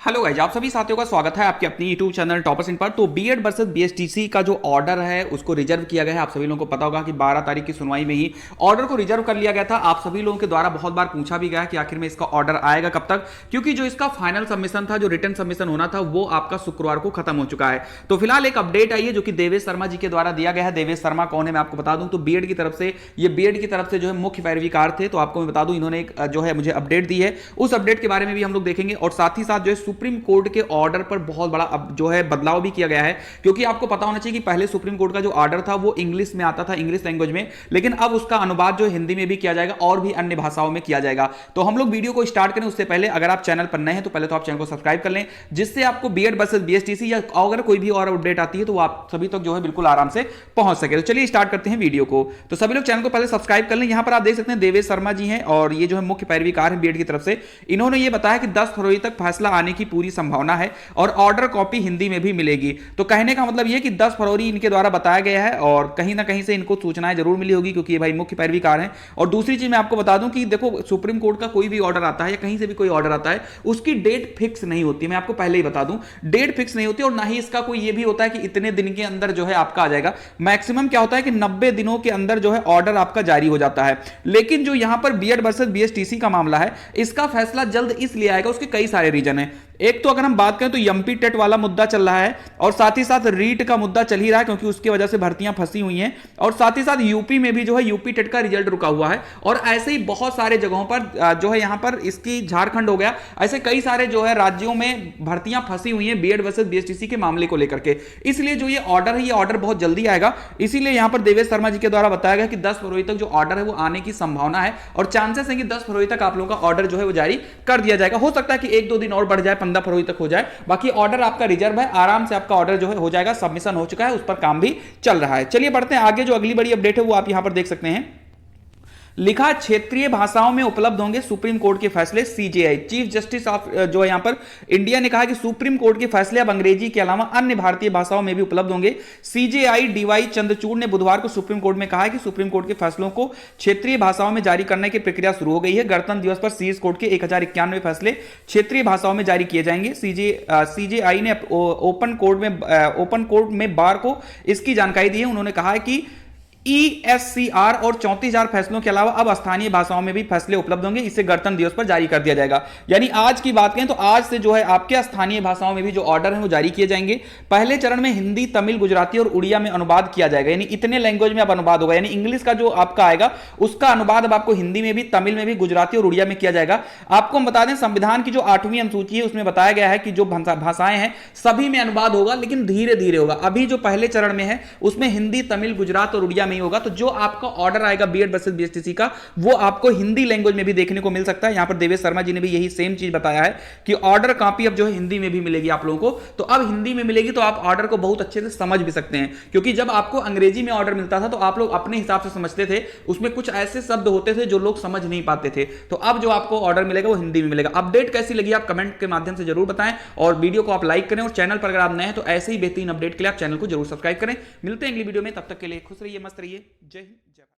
Hello guys, आप सभी साथियों का स्वागत है आपके अपनी यूट्यूब चैनल टॉपर्स इन पर। तो बीएड वर्सेस बीएसटीसी का जो ऑर्डर है उसको रिजर्व किया गया है। आप सभी लोगों को पता होगा कि 12 तारीख की सुनवाई में ही ऑर्डर को रिजर्व कर लिया गया था। आप सभी लोगों के द्वारा बहुत बार पूछा भी गया कि आखिर में इसका ऑर्डर आएगा कब तक, क्योंकि जो इसका फाइनल सबमिशन था, जो रिटर्न सबमिशन होना था, वो आपका शुक्रवार को खत्म हो चुका है। तो फिलहाल एक अपडेट आई है जो कि देवेश शर्मा जी के द्वारा दिया गया है। देवेश शर्मा कौन है मैं आपको बता दूं। तो बीएड की तरफ से जो है मुख्य पैरवीकार थे। तो आपको मैं बता दूं, इन्होंने एक जो है मुझे अपडेट दी है। उस अपडेट के बारे में भी हम लोग देखेंगे और साथ ही साथ जो है सुप्रीम कोर्ट के ऑर्डर पर बहुत बड़ा अब जो है बदलाव भी किया गया है। क्योंकि आपको पता होना चाहिए कि पहले सुप्रीम कोर्ट का जो ऑर्डर था वो इंग्लिश में आता था, इंग्लिश लैंग्वेज में, लेकिन अब उसका अनुवाद जो हिंदी में भी किया जाएगा और भी अन्य भाषाओं में किया जाएगा। तो हम लोग वीडियो को स्टार्ट करें उससे पहले अगर आप चैनल पर नए हैं तो पहले तो आप चैनल को सब्सक्राइब कर लें, जिससे आपको बीएड वर्सेस बीएसटीसी या अगर कोई भी और अपडेट आती है तो वो आप सभी तक जो है बिल्कुल आराम से पहुंच सके। तो चलिए स्टार्ट करते हैं वीडियो को। तो सभी लोग चैनल को पहले सब्सक्राइब कर लें। यहां पर आप देख सकते हैं देवेश शर्मा जी हैं और ये जो है मुख्य पैरवीकार है बीएड की तरफ से। इन्होंने ये बताया कि 10 फरवरी तक फैसला आने की पूरी संभावना है और ऑर्डर कॉपी हिंदी में भी मिलेगी। तो कहने का मतलब यह कि 10 फरवरी इनके द्वारा बताया गया है और कहीं ना कहीं से इनको सूचनाएं जरूर मिली होगी, क्योंकि ये भाई मुख्य पैरवीकार हैं। और दूसरी चीज मैं आपको बता दूं कि देखो, सुप्रीम कोर्ट का कोई भी ऑर्डर आता है या कहीं से भी कोई ऑर्डर आता है, उसकी डेट फिक्स नहीं होती। मैं आपको पहले ही बता दूं, डेट फिक्स नहीं होती और ना ही इसका कोई ये भी होता है कि इतने दिन के अंदर जो है आपका आ जाएगा। मैक्सिमम क्या होता है कि 90 दिनों के अंदर जो है ऑर्डर आपका जारी हो जाता है। लेकिन जो यहां पर बीएड वर्सेस बीएसटीसी का मामला है, इसका फैसला जल्द इसलिए आएगा। उसके कई सारे रीजन है। एक तो अगर हम बात करें तो एमपी टेट वाला मुद्दा चल रहा है और साथ ही साथ रीट का मुद्दा चल ही रहा है, क्योंकि उसकी वजह से भर्तियां फंसी हुई हैं। और साथ ही साथ यूपी में भी जो है यूपी टेट का रिजल्ट रुका हुआ है और ऐसे ही बहुत सारे जगहों पर जो है यहां पर इसकी झारखंड हो गया, ऐसे कई सारे जो है राज्यों में भर्तियां फंसी हुई हैं बीएड वर्सेस बीएसटीसी के मामले को लेकर के। इसलिए जो ये ऑर्डर है, ये ऑर्डर बहुत जल्दी आएगा। इसीलिए यहां पर देवेश शर्मा जी के द्वारा बताया गया कि 10 फरवरी तक जो ऑर्डर है वो आने की संभावना है और चांसेस है कि 10 फरवरी तक आप लोगों का ऑर्डर जो है वो जारी कर दिया जाएगा। हो सकता है कि 1-2 दिन और बढ़ जाए, 15 फरवरी तक हो जाए। बाकी ऑर्डर आपका रिजर्व है, आराम से आपका ऑर्डर जो है हो जाएगा। सबमिशन हो चुका है, उस पर काम भी चल रहा है। चलिए बढ़ते हैं आगे। जो अगली बड़ी अपडेट है वो आप यहां पर देख सकते हैं। लिखा क्षेत्रीय भाषाओं में उपलब्ध होंगे सुप्रीम कोर्ट के फैसले। सीजेआई चीफ जस्टिस ऑफ जो है यहां पर इंडिया ने कहा कि सुप्रीम कोर्ट के फैसले अब अंग्रेजी के अलावा अन्य भारतीय भाषाओं में भी उपलब्ध होंगे। सीजेआई डीवाई चंद्रचूड़ ने बुधवार को सुप्रीम कोर्ट में कहा है कि सुप्रीम कोर्ट के फैसलों को क्षेत्रीय भाषाओं में जारी करने की प्रक्रिया शुरू हो गई है। गणतंत्र दिवस पर सीएस कोर्ट के 1091 फैसले क्षेत्रीय भाषाओं में जारी किए जाएंगे। सीजेआई ने ओपन कोर्ट में बार को इसकी जानकारी दी है। उन्होंने कहा है कि ईएससीआर और 34,000 फैसलों के अलावा अब स्थानीय भाषाओं में भी फैसले उपलब्ध होंगे। इसे गणतंत्र दिवस पर जारी कर दिया जाएगा। यानी आज की बात करें तो आज से जो है आपके स्थानीय भाषाओं में भी जो ऑर्डर है वो जारी किए जाएंगे। पहले चरण में हिंदी, तमिल, गुजराती और उड़िया में अनुवाद किया जाएगा। यानी इतने लैंग्वेज में अब अनुवाद होगा। यानी इंग्लिश का जो आपका आएगा उसका अनुवाद अब आपको हिंदी में भी, तमिल में भी, गुजराती और उड़िया में किया जाएगा। आपको हम बता दें, संविधान की जो 8वीं अनुसूची है उसमें बताया गया है कि जो भाषाएं हैं सभी में अनुवाद होगा, लेकिन धीरे धीरे होगा। अभी जो पहले चरण में है उसमें हिंदी, तमिल, गुजरात और उड़िया में ही होगा। तो जो आपका ऑर्डर आएगा बीएड वर्सेस बीएसटीसी का, वो आपको हिंदी लैंग्वेज में भी देखने को मिल सकता है। यहां पर देवेश शर्मा जी ने भी यही सेम चीज बताया है कि ऑर्डर कॉपी अब जो है हिंदी में भी मिलेगी आप लोगों को। तो अब हिंदी में मिलेगी तो आप ऑर्डर को बहुत अच्छे से समझ भी सकते हैं, क्योंकि जब आपको अंग्रेजी में ऑर्डर मिलता था तो आप लोग अपने हिसाब से समझते थे, उसमें कुछ ऐसे शब्द होते थे जो लोग समझ नहीं पाते थे। तो अब जो आपको ऑर्डर मिलेगा वो हिंदी में मिलेगा। अपडेट कैसी लगी आप कमेंट के माध्यम से जरूर बताएं और वीडियो को आप लाइक करें और चैनल पर अगर आप नए हैं तो ऐसे ही बेहतरीन अपडेट के लिए आप चैनल को जरूर सब्सक्राइब करें। मिलते हैं अगली वीडियो में, तब तक के लिए खुश रहिए, मस्त रहिए। जय हिंद, जय भारत।